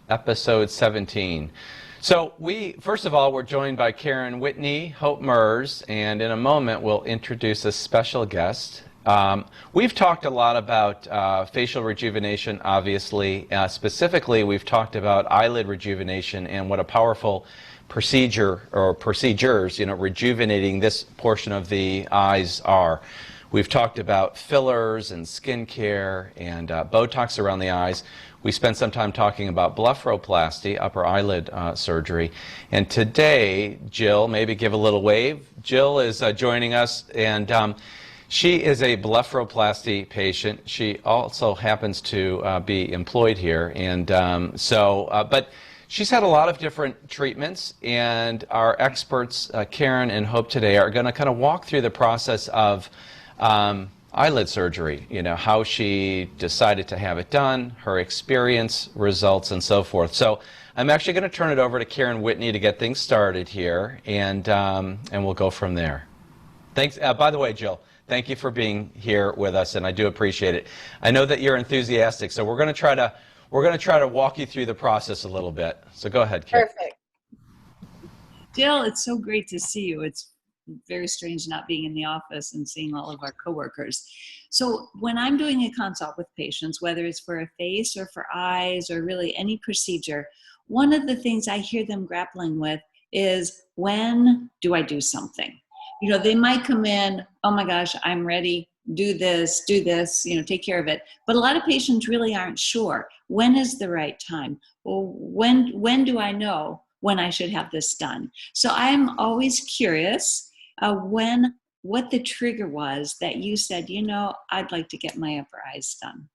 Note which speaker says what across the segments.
Speaker 1: episode 17. So first of all, we're joined by Karen Whitney, Hope Mers, and in a moment we'll introduce a special guest. We've talked a lot about facial rejuvenation, obviously. Specifically, we've talked about eyelid rejuvenation and what a powerful procedure or procedures, rejuvenating this portion of the eyes are. We've talked about fillers and skincare and Botox around the eyes. We spent some time talking about blepharoplasty, upper eyelid surgery. And today, Jill, maybe give a little wave. Jill is joining us, and she is a blepharoplasty patient. She also happens to be employed here. And but she's had a lot of different treatments, and our experts, Karen and Hope, today are going to kind of walk through the process of eyelid surgery, how she decided to have it done, her experience, results, and so forth. So I'm actually going to turn it over to Karen Whitney to get things started here, and we'll go from there. Thanks. By the way, Jill, thank you for being here with us, and I do appreciate it. I know that you're enthusiastic, so we're going to try to walk you through the process a little bit. So go ahead, Karen.
Speaker 2: Perfect.
Speaker 3: Jill, it's so great to see you. It's very strange not being in the office and seeing all of our coworkers. So when I'm doing a consult with patients, whether it's for a face or for eyes or really any procedure, one of the things I hear them grappling with is, when do I do something? They might come in, oh my gosh, I'm ready, do this, take care of it. But a lot of patients really aren't sure. When is the right time? Well, when do I know when I should have this done? So I'm always curious what the trigger was that you said, I'd like to get my upper eyes done.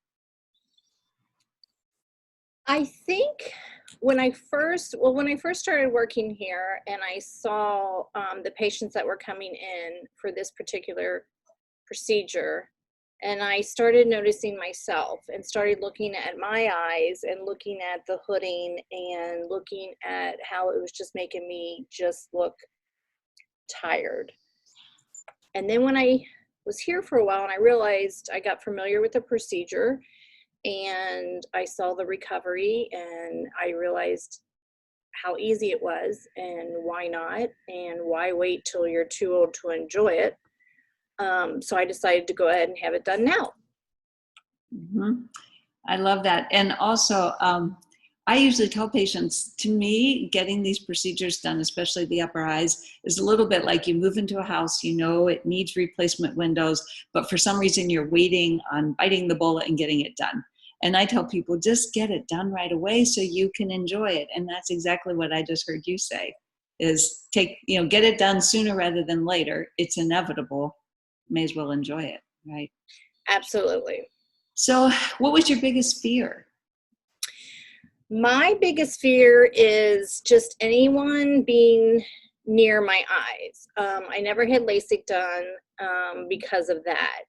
Speaker 2: I think when I first started working here and I saw the patients that were coming in for this particular procedure, and I started noticing myself and started looking at my eyes and looking at the hooding and looking at how it was just making me just look tired. And then when I was here for a while and I realized, I got familiar with the procedure and I saw the recovery and I realized how easy it was and why not, and why wait till you're too old to enjoy it. So I decided to go ahead and have it done now.
Speaker 3: Mm-hmm. I love that. And also, I usually tell patients, to me, getting these procedures done, especially the upper eyes, is a little bit like you move into a house, it needs replacement windows, but for some reason you're waiting on biting the bullet and getting it done. And I tell people, just get it done right away so you can enjoy it. And that's exactly what I just heard you say, is get it done sooner rather than later. It's inevitable. May as well enjoy it, right?
Speaker 2: Absolutely.
Speaker 3: So what was your biggest fear?
Speaker 2: My biggest fear is just anyone being near my eyes. I never had LASIK done because of that.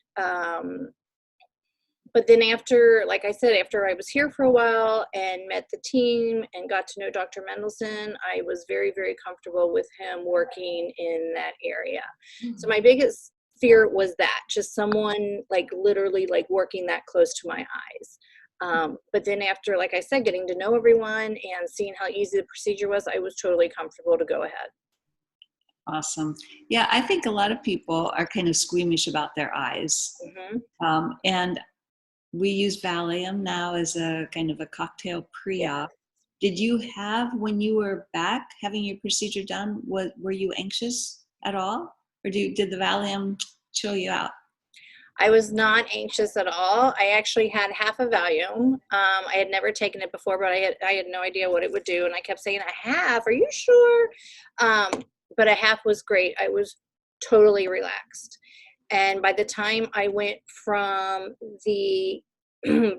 Speaker 2: But then after I was here for a while and met the team and got to know Dr. Mendelsohn, I was very, very comfortable with him working in that area. Mm-hmm. So my biggest fear was that, just someone literally working that close to my eyes. But then after, like I said, getting to know everyone and seeing how easy the procedure was, I was totally comfortable to go ahead.
Speaker 3: Awesome. Yeah, I think a lot of people are kind of squeamish about their eyes. Mm-hmm. And we use Valium now as a kind of a cocktail pre-op. Did you have, when you were back having your procedure done, were you anxious at all? Or did the Valium chill you out?
Speaker 2: I was not anxious at all. I actually had half a Valium. I had never taken it before, but I had no idea what it would do. And I kept saying, a half, are you sure? But a half was great. I was totally relaxed. And by the time I went from the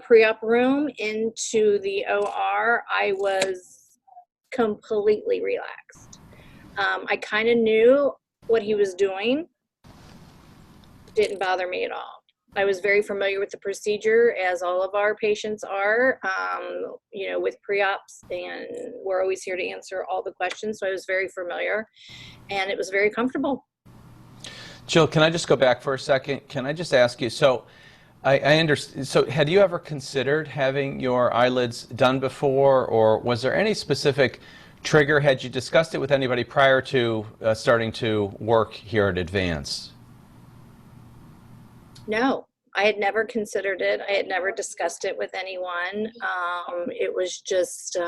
Speaker 2: pre-op room into the OR, I was completely relaxed. I kind of knew what he was doing. Didn't bother me at all. I was very familiar with the procedure, as all of our patients are, with pre-ops, and we're always here to answer all the questions. So I was very familiar, and it was very comfortable.
Speaker 1: Jill, can I just go back for a second? Can I just ask you, so I understand. So had you ever considered having your eyelids done before, or was there any specific trigger? Had you discussed it with anybody prior to starting to work here at Advance?
Speaker 2: No, I had never considered it. I had never discussed it with anyone. It was just,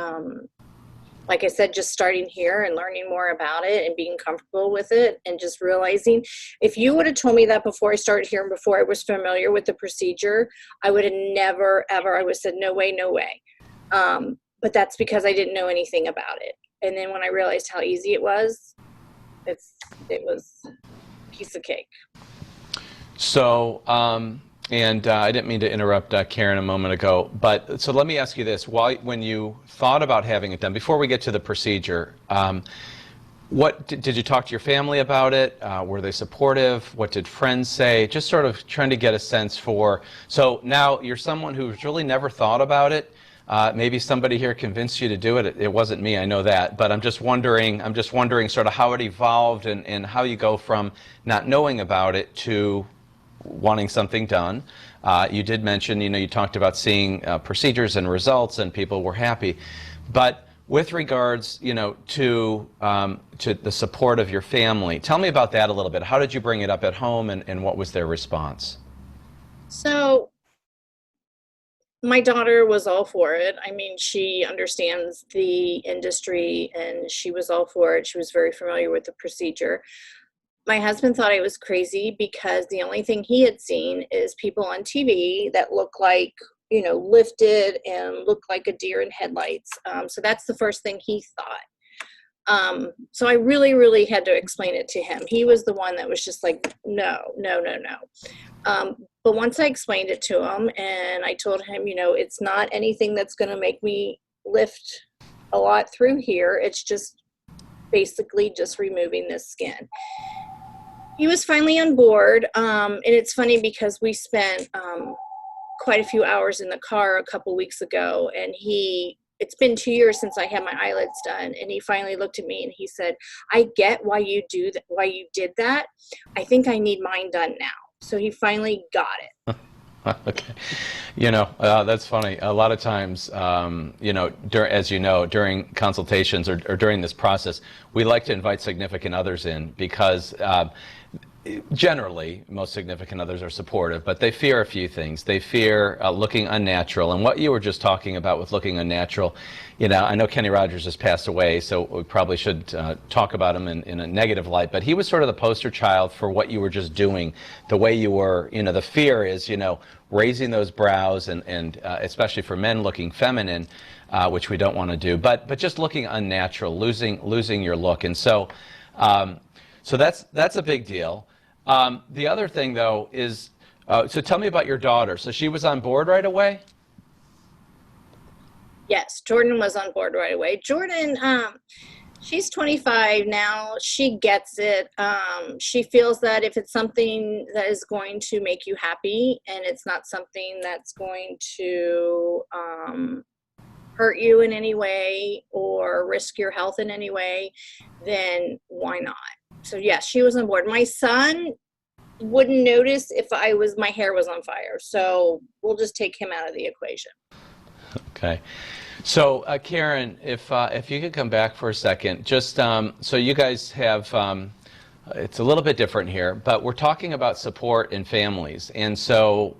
Speaker 2: like I said, just starting here and learning more about it and being comfortable with it, and just realizing, if you would have told me that before I started here and before I was familiar with the procedure, I would have never, ever, I would have said, no way, no way. But that's because I didn't know anything about it. And then when I realized how easy it was, it was a piece of cake.
Speaker 1: So, and I didn't mean to interrupt Karen a moment ago, but so let me ask you this. When you thought about having it done, before we get to the procedure, what did you talk to your family about it? Were they supportive? What did friends say? Just sort of trying to get a sense for, so now you're someone who's really never thought about it. Maybe somebody here convinced you to do it. It wasn't me, I know that, but I'm just wondering sort of how it evolved and how you go from not knowing about it to wanting something done. You did mention, you talked about seeing procedures and results, and people were happy. But with regards, to the support of your family, tell me about that a little bit. How did you bring it up at home, and what was their response?
Speaker 2: So my daughter was all for it. I mean, she understands the industry and she was all for it. She was very familiar with the procedure. My husband thought I was crazy because the only thing he had seen is people on TV that look like, lifted and look like a deer in headlights. So that's the first thing he thought. So I really, really had to explain it to him. He was the one that was just like, no, no, no, no. But once I explained it to him and I told him, it's not anything that's going to make me lift a lot through here. It's just basically just removing this skin. He was finally on board. And it's funny because we spent quite a few hours in the car a couple weeks ago, and it's been 2 years since I had my eyelids done, and he finally looked at me and he said, I get why you did that. I think I need mine done now. So he finally got it.
Speaker 1: Okay. That's funny. A lot of times, as during consultations or during this process, we like to invite significant others in because generally, most significant others are supportive, but they fear a few things. They fear looking unnatural. And what you were just talking about with looking unnatural, I know Kenny Rogers has passed away, so we probably should talk about him in a negative light, but he was sort of the poster child for what you were just doing, the way you were, the fear is, raising those brows and especially for men looking feminine, which we don't want to do, but just looking unnatural, losing your look. And so, so that's a big deal. The other thing, though, is, so tell me about your daughter. So she was on board right away?
Speaker 2: Yes, Jordan was on board right away. Jordan, she's 25 now. She gets it. She feels that if it's something that is going to make you happy and it's not something that's going to hurt you in any way or risk your health in any way, then why not? So yes, she was on board. My son wouldn't notice if my hair was on fire. So we'll just take him out of the equation.
Speaker 1: Okay. So Karen, if you could come back for a second, just so you guys have, it's a little bit different here, but we're talking about support in families. And so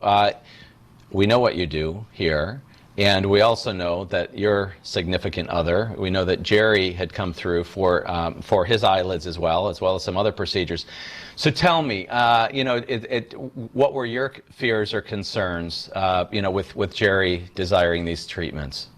Speaker 1: we know what you do here. And we also know that your significant other, we know that Jerry had come through for his eyelids as well as some other procedures. So tell me, what were your fears or concerns, with Jerry desiring these treatments?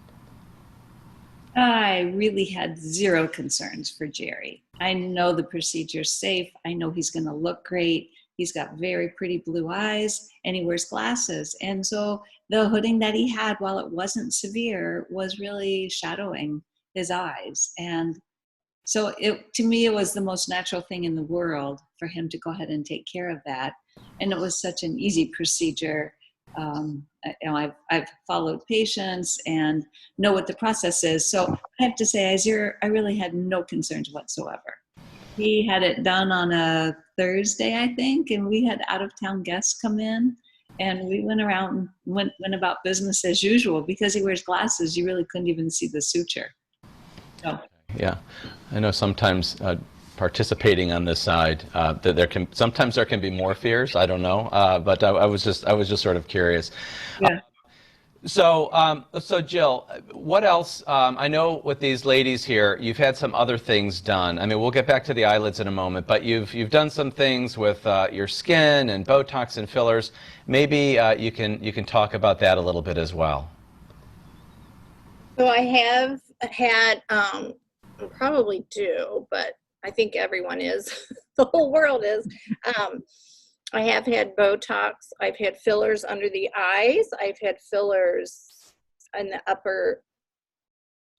Speaker 3: I really had zero concerns for Jerry. I know the procedure's safe. I know he's going to look great. He's got very pretty blue eyes, and he wears glasses. And so the hooding that he had, while it wasn't severe, was really shadowing his eyes. And so to me, it was the most natural thing in the world for him to go ahead and take care of that. And it was such an easy procedure. I've followed patients and know what the process is. So I have to say, I really had no concerns whatsoever. He had it done on a Thursday, I think, and we had out-of-town guests come in. And we went around, went about business as usual. Because he wears glasses, you really couldn't even see the suture. So.
Speaker 1: Yeah, I know sometimes participating on this side, that sometimes there can be more fears. I don't know, but I was just sort of curious.
Speaker 3: Yeah.
Speaker 1: So Jill, what else? I know with these ladies here, you've had some other things done. I mean, we'll get back to the eyelids in a moment, but you've done some things with your skin and Botox and fillers. Maybe you can talk about that a little bit as well.
Speaker 2: So I have had, probably do, but I think everyone is, the whole world is. I have had Botox. I've had fillers under the eyes. I've had fillers in the upper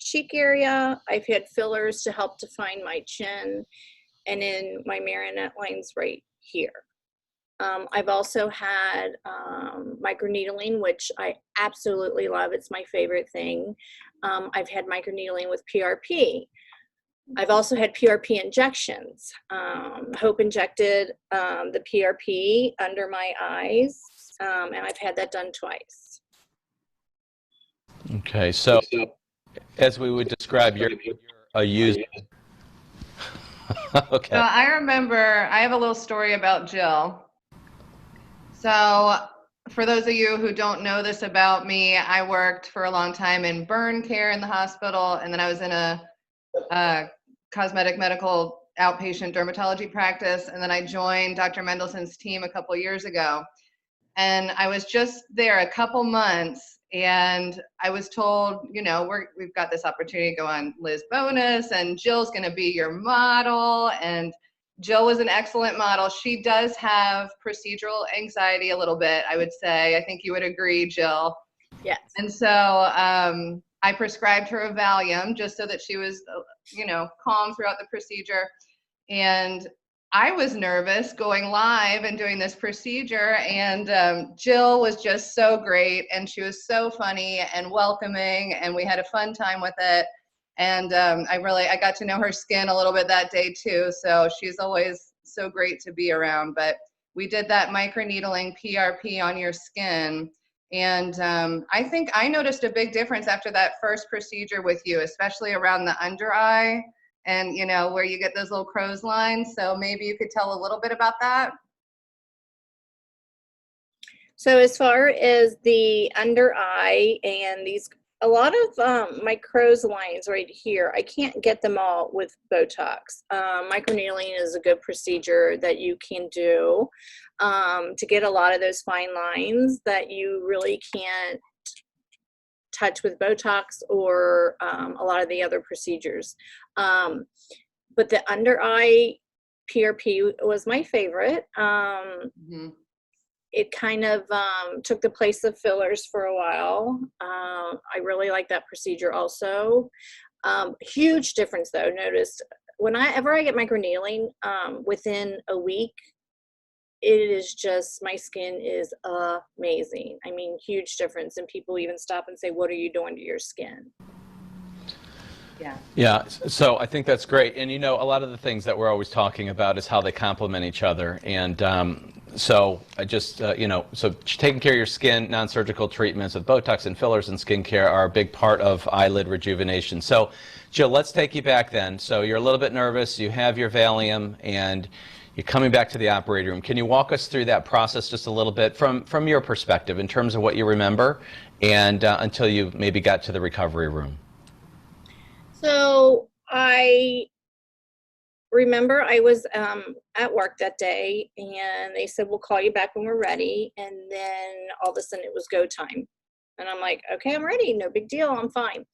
Speaker 2: cheek area. I've had fillers to help define my chin and in my marionette lines right here. I've also had microneedling, which I absolutely love. It's my favorite thing. I've had microneedling with PRP. I've also had PRP injections. Hope injected the PRP under my eyes, and I've had that done twice.
Speaker 1: Okay, so as we would describe, you're a user. Okay.
Speaker 4: So I remember, I have a little story about Jill. So for those of you who don't know this about me, I worked for a long time in burn care in the hospital, and then I was in a cosmetic medical outpatient dermatology practice, and then I joined Dr. Mendelsohn's team a couple years ago. And I was just there a couple months, and I was told, you know, we've got this opportunity to go on Liz Bonus, and Jill's going to be your model. And Jill was an excellent model. She does have procedural anxiety a little bit, I would say. I think you would agree, Jill.
Speaker 2: Yes.
Speaker 4: And so I prescribed her a Valium just so that she was, you know, calm throughout the procedure. And I was nervous going live and doing this procedure, and Jill was just so great, and she was so funny and welcoming, and we had a fun time with it. And I got to know her skin a little bit that day too, so she's always so great to be around. But we did that microneedling PRP on your skin, and I think I noticed a big difference after that first procedure with you, especially around the under eye and, you know, where you get those little crow's lines. So maybe you could tell a little bit about that.
Speaker 2: So as far as the under eye and these, a lot of my crow's lines right here, I can't get them all with Botox. Microneedling is a good procedure that you can do to get a lot of those fine lines that you really can't touch with Botox or a lot of the other procedures. But the under eye PRP was my favorite. It kind of took the place of fillers for a while. I really like that procedure also. Huge difference though, noticed whenever I get microneedling, within a week, it is just, my skin is amazing. I mean, huge difference. And people even stop and say, what are you doing to your skin?
Speaker 4: Yeah.
Speaker 1: Yeah, so I think that's great. And you know, a lot of the things that we're always talking about is how they complement each other. And so I just, you know, so taking care of your skin, non-surgical treatments with Botox and fillers and skincare are a big part of eyelid rejuvenation. So Jill, let's take you back then. So you're a little bit nervous, you have your Valium, and you're coming back to the operating room. Can you walk us through that process just a little bit from your perspective in terms of what you remember and until you maybe got to the recovery room?
Speaker 2: So I remember I was at work that day, and they said, we'll call you back when we're ready. And then all of a sudden it was go time. And I'm like, okay, I'm ready. No big deal. I'm fine.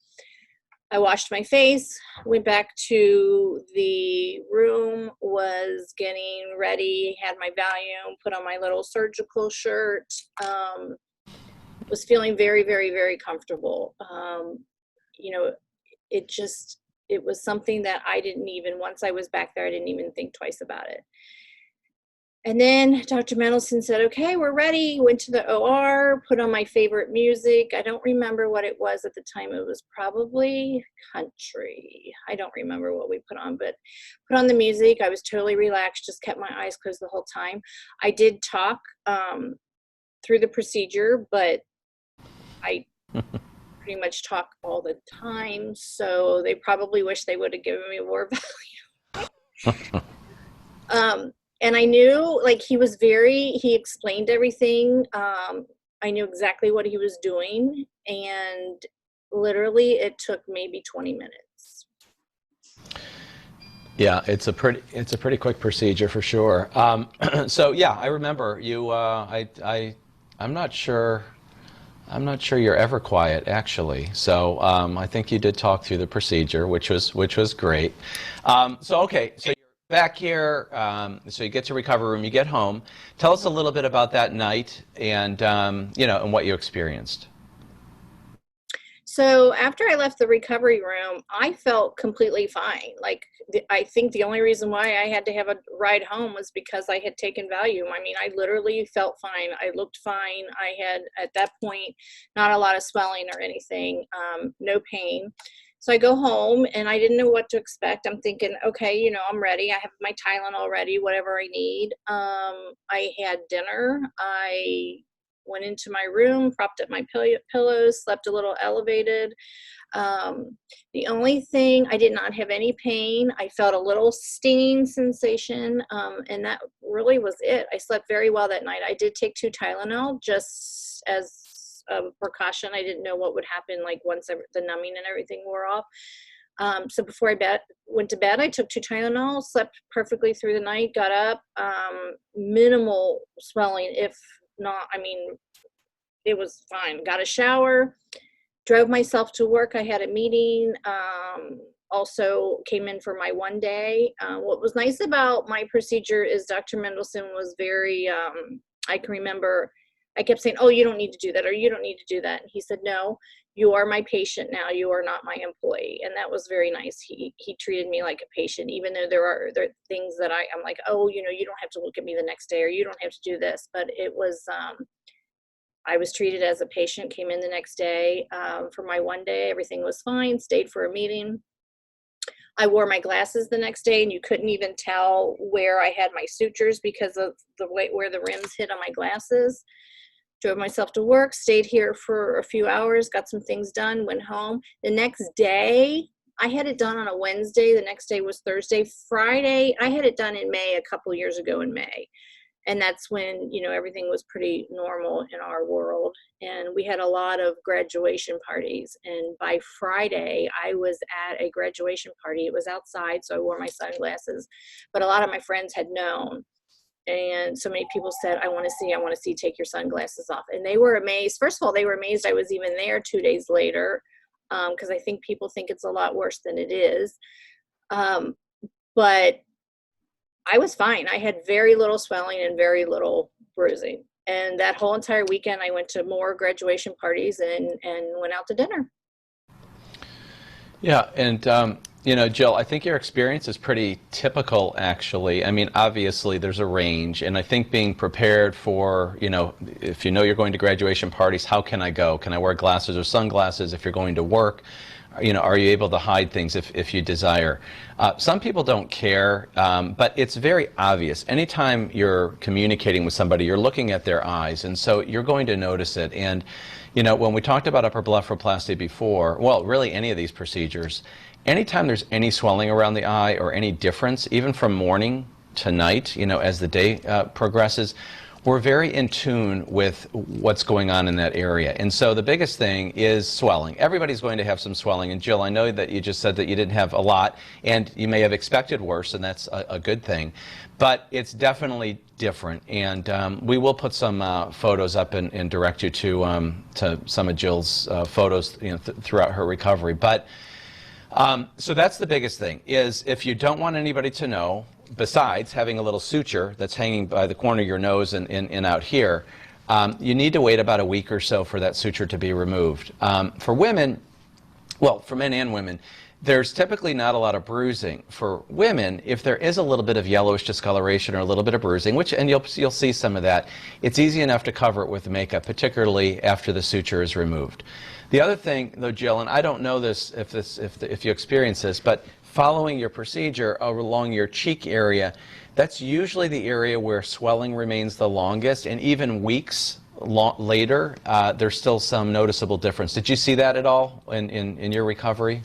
Speaker 2: I washed my face, went back to the room, was getting ready, had my Valium, put on my little surgical shirt, was feeling very, very, very comfortable. You know, it was something that I didn't even, once I was back there, I didn't even think twice about it. And then Dr. Mendelsohn said, okay, we're ready. Went to the OR, put on my favorite music. I don't remember what it was at the time. It was probably country. I don't remember what we put on, but put on the music. I was totally relaxed, just kept my eyes closed the whole time. I did talk through the procedure, but I pretty much talk all the time, so they probably wish they would have given me more value. And I knew, like, he explained everything. I knew exactly what he was doing, and literally it took maybe 20 minutes.
Speaker 1: Yeah, it's a pretty quick procedure for sure. So yeah, I remember you. I'm not sure you're ever quiet, actually. So I think you did talk through the procedure, which was great. So okay, so you're back here. So you get to recovery room. You get home. Tell us a little bit about that night, and and what you experienced.
Speaker 2: So after I left the recovery room, I felt completely fine. Like, I think the only reason why I had to have a ride home was because I had taken Valium. I mean, I literally felt fine. I looked fine. I had, at that point, not a lot of swelling or anything, no pain. So I go home, and I didn't know what to expect. I'm thinking, okay, I'm ready. I have my Tylenol ready, whatever I need. I had dinner. I went into my room, propped up my pillows, slept a little elevated. The only thing, I did not have any pain. I felt a little stinging sensation, and that really was it. I slept very well that night. I did take 2 Tylenol just as a precaution. I didn't know what would happen, like, once the numbing and everything wore off. So before I went to bed, I took 2 Tylenol, slept perfectly through the night, got up, minimal swelling, if not, I mean, it was fine. Got a shower, drove myself to work. I had a meeting, also came in for my 1 day. What was nice about my procedure is Dr. Mendelsohn was very, I can remember, I kept saying, oh, you don't need to do that, or you don't need to do that. And he said, no, you are my patient now. You are not my employee. And that was very nice. He treated me like a patient, even though there are things that I'm like, oh, you don't have to look at me the next day, or you don't have to do this. But it was, I was treated as a patient, came in the next day for my 1 day. Everything was fine, stayed for a meeting. I wore my glasses the next day, and you couldn't even tell where I had my sutures because of the way where the rims hit on my glasses. Drove myself to work, stayed here for a few hours, got some things done, went home. The next day, I had it done on a Wednesday. The next day was Thursday. Friday, I had it done in May, a couple years ago in May. And that's when, everything was pretty normal in our world. And we had a lot of graduation parties. And by Friday, I was at a graduation party. It was outside, so I wore my sunglasses. But a lot of my friends had known. And so many people said, I want to see, take your sunglasses off. And they were amazed. First of all, they were amazed I was even there 2 days later, because I think people think it's a lot worse than it is. But I was fine. I had very little swelling and very little bruising. And that whole entire weekend, I went to more graduation parties and went out to dinner.
Speaker 1: Yeah, and Jill, I think your experience is pretty typical, actually. I mean, obviously, there's a range, and I think being prepared for, if you're going to graduation parties, how can I go? Can I wear glasses or sunglasses? If you're going to work, are you able to hide things if you desire? Some people don't care, but it's very obvious. Anytime you're communicating with somebody, you're looking at their eyes, and so you're going to notice it. And when we talked about upper blepharoplasty before, well, really any of these procedures, anytime there's any swelling around the eye or any difference, even from morning to night, as the day progresses, we're very in tune with what's going on in that area. And so the biggest thing is swelling. Everybody's going to have some swelling. And Jill, I know that you just said that you didn't have a lot, and you may have expected worse, and that's a good thing. But it's definitely different. And we will put some photos up and direct you to some of Jill's photos throughout her recovery. But so that's the biggest thing, is if you don't want anybody to know, besides having a little suture that's hanging by the corner of your nose and out here, you need to wait about a week or so for that suture to be removed. For women, well, for men and women, there's typically not a lot of bruising. For women, if there is a little bit of yellowish discoloration or a little bit of bruising, and you'll see some of that, it's easy enough to cover it with makeup, particularly after the suture is removed. The other thing, though, Jill, and I don't know this if you experience this, but following your procedure along your cheek area, that's usually the area where swelling remains the longest, and even weeks later, there's still some noticeable difference. Did you see that at all in your recovery?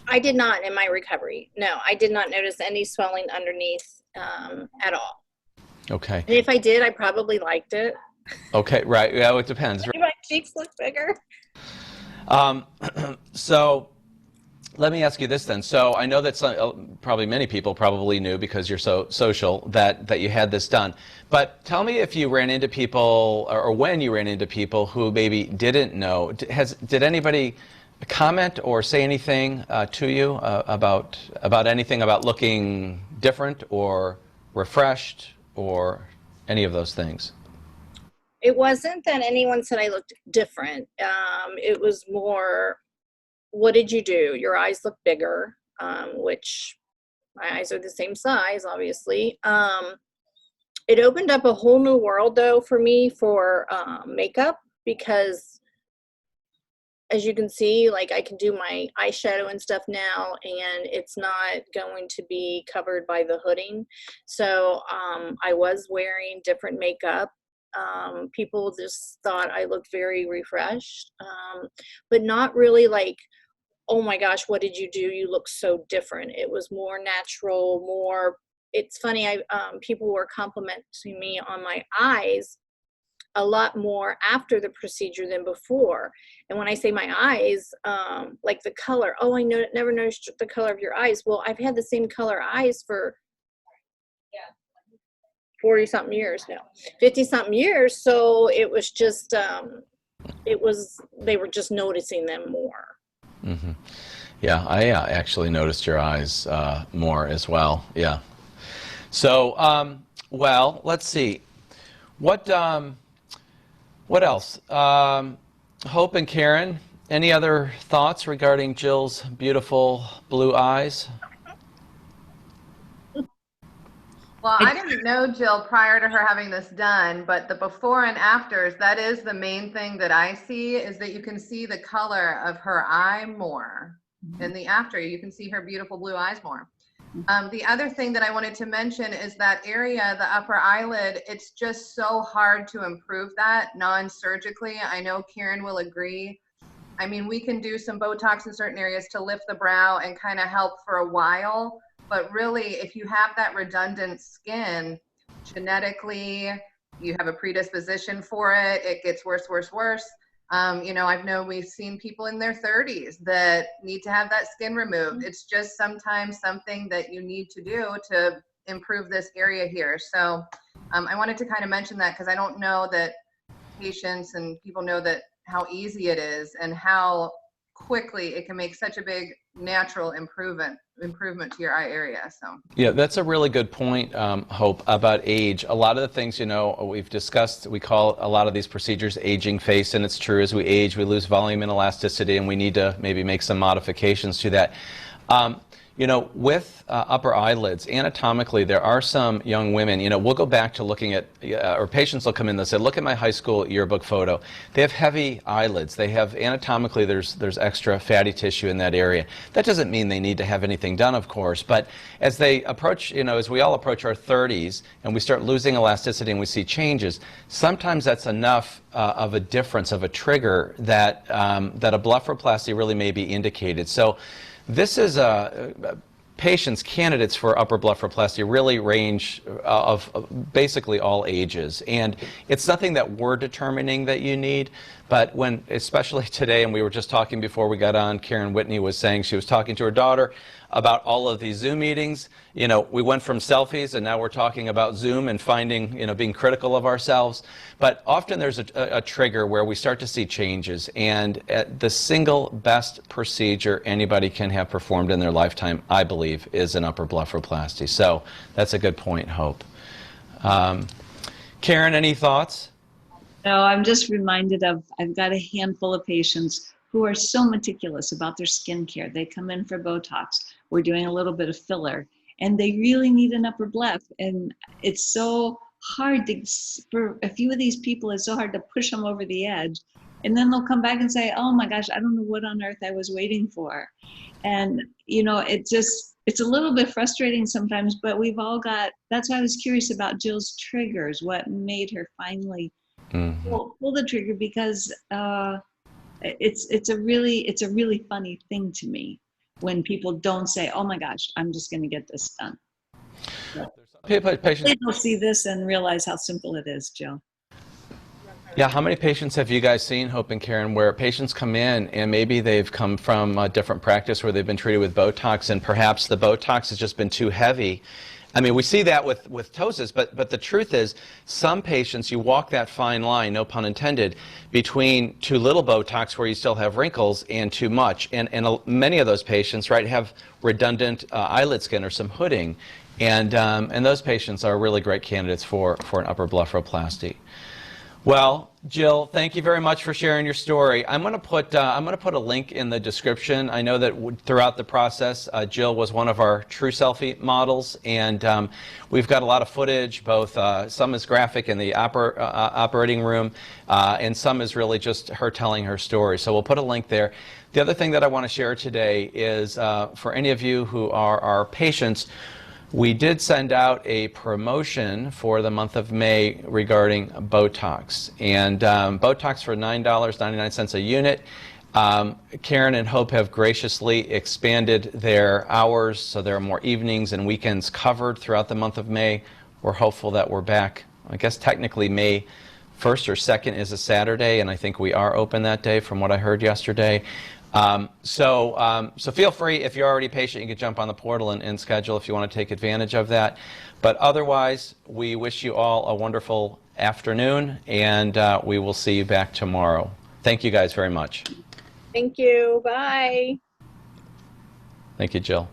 Speaker 2: I did not in my recovery. No, I did not notice any swelling underneath at all.
Speaker 1: Okay.
Speaker 2: And if I did, I probably liked it.
Speaker 1: Okay, right. Yeah, it depends.
Speaker 2: My cheeks look bigger.
Speaker 1: So let me ask you this then. So I know that probably many people probably knew, because you're so social, that you had this done. But tell me if you ran into people, or when you ran into people who maybe didn't know. Did anybody comment or say anything to you about anything about looking different or refreshed or any of those things?
Speaker 2: It wasn't that anyone said I looked different. It was more, what did you do? Your eyes look bigger, which my eyes are the same size, obviously. It opened up a whole new world, though, for me for makeup, because as you can see, like, I can do my eyeshadow and stuff now, and it's not going to be covered by the hooding. So I was wearing different makeup. People just thought I looked very refreshed, but not really like, oh my gosh, what did you do? You look so different. It was more natural, more, it's funny, people were complimenting me on my eyes a lot more after the procedure than before. And when I say my eyes, like the color, oh, I never noticed the color of your eyes. Well, I've had the same color eyes for 40-something years now, 50-something years. So it was just, they were just noticing them more.
Speaker 1: Mm-hmm. Yeah, I actually noticed your eyes more as well. Yeah. So, well, let's see. What else? Hope and Karen, any other thoughts regarding Jill's beautiful blue eyes?
Speaker 4: Well, I didn't know Jill prior to her having this done, but the before and afters, that is the main thing that I see, is that you can see the color of her eye more. In the after, you can see her beautiful blue eyes more. The other thing that I wanted to mention is that area, the upper eyelid, it's just so hard to improve that non-surgically. I know Karen will agree. I mean, we can do some Botox in certain areas to lift the brow and kind of help for a while. But really, if you have that redundant skin, genetically, you have a predisposition for it, it gets worse, worse, worse. You know, we've seen people in their 30s that need to have that skin removed. It's just sometimes something that you need to do to improve this area here. So I wanted to kind of mention that, because I don't know that patients and people know that how easy it is and how quickly it can make such a big natural improvement to your eye area. So
Speaker 1: yeah, that's a really good point, Hope, about age. A lot of the things, you know, we've discussed, we call a lot of these procedures aging face, and it's true, as we age, we lose volume and elasticity, and we need to maybe make some modifications to that. You know, with upper eyelids, anatomically, there are some young women, you know, we'll go back to looking at, or patients will come in, they'll say, look at my high school yearbook photo. They have heavy eyelids. They have, anatomically, there's extra fatty tissue in that area. That doesn't mean they need to have anything done, of course, but as they approach, you know, as we all approach our 30s and we start losing elasticity and we see changes, sometimes that's enough of a difference, of a trigger, that, that a blepharoplasty really may be indicated. So this is patients, candidates for upper blepharoplasty really range of basically all ages. And it's nothing that we're determining that you need, but when, especially today, and we were just talking before we got on, Karen Whitney was saying she was talking to her daughter about all of these Zoom meetings. You know, we went from selfies and now we're talking about Zoom and finding, you know, being critical of ourselves. But often there's a trigger where we start to see changes, and the single best procedure anybody can have performed in their lifetime, I believe, is an upper blepharoplasty. So that's a good point, Hope. Karen, any thoughts?
Speaker 3: No, I'm just reminded of, I've got a handful of patients who are so meticulous about their skincare. They come in for Botox. We're doing a little bit of filler, and they really need an upper bleph. And it's so hard to, for a few of these people, it's so hard to push them over the edge. And then they'll come back and say, oh my gosh, I don't know what on earth I was waiting for. And, you know, it's a little bit frustrating sometimes, but we've all got, that's why I was curious about Jill's triggers, what made her finally pull the trigger, because it's a really funny thing to me when people don't say, "Oh my gosh, I'm just going to get this done."
Speaker 1: Patients.
Speaker 3: They'll see this and realize how simple it is, Jill.
Speaker 1: Yeah, how many patients have you guys seen, Hope and Karen, where patients come in and maybe they've come from a different practice where they've been treated with Botox and perhaps the Botox has just been too heavy? I mean, we see that with ptosis, but the truth is some patients, you walk that fine line, no pun intended, between too little Botox where you still have wrinkles and too much. And many of those patients, right, have redundant eyelid skin or some hooding. And those patients are really great candidates for an upper blepharoplasty. Well, Jill, thank you very much for sharing your story. I'm going to put a link in the description. I know that throughout the process, Jill was one of our true selfie models, and we've got a lot of footage. Both some is graphic in the operating room, and some is really just her telling her story. So we'll put a link there. The other thing that I want to share today is for any of you who are our patients. We did send out a promotion for the month of May regarding Botox. And Botox for $9.99 a unit. Karen and Hope have graciously expanded their hours, so there are more evenings and weekends covered throughout the month of May. We're hopeful that we're back. I guess technically May 1st or 2nd is a Saturday, and I think we are open that day from what I heard yesterday. So feel free, if you're already a patient, you can jump on the portal and schedule if you want to take advantage of that. But otherwise, we wish you all a wonderful afternoon, and we will see you back tomorrow. Thank you guys very much.
Speaker 2: Thank you. Bye.
Speaker 1: Thank you, Jill.